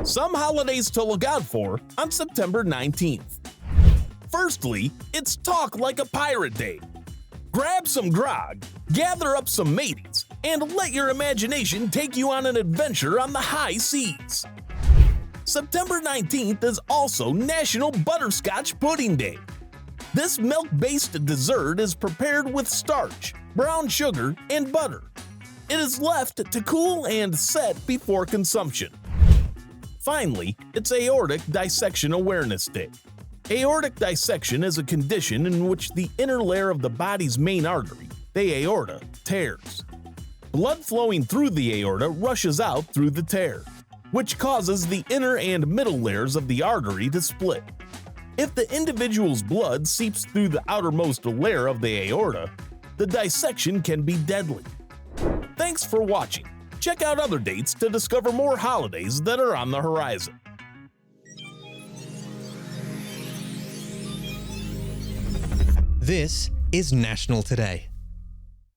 Some holidays to look out for on September 19th. Firstly, it's Talk Like a Pirate Day. Grab some grog, gather up some mateys, and let your imagination take you on an adventure on the high seas. September 19th is also National Butterscotch Pudding Day. This milk-based dessert is prepared with starch, brown sugar, and butter. It is left to cool and set before consumption. Finally, it's Aortic Dissection Awareness Day. Aortic dissection is a condition in which the inner layer of the body's main artery, the aorta, tears. Blood flowing through the aorta rushes out through the tear, which causes the inner and middle layers of the artery to split. If the individual's blood seeps through the outermost layer of the aorta, the dissection can be deadly. Thanks for watching. Check out other dates to discover more holidays that are on the horizon. This is National Today.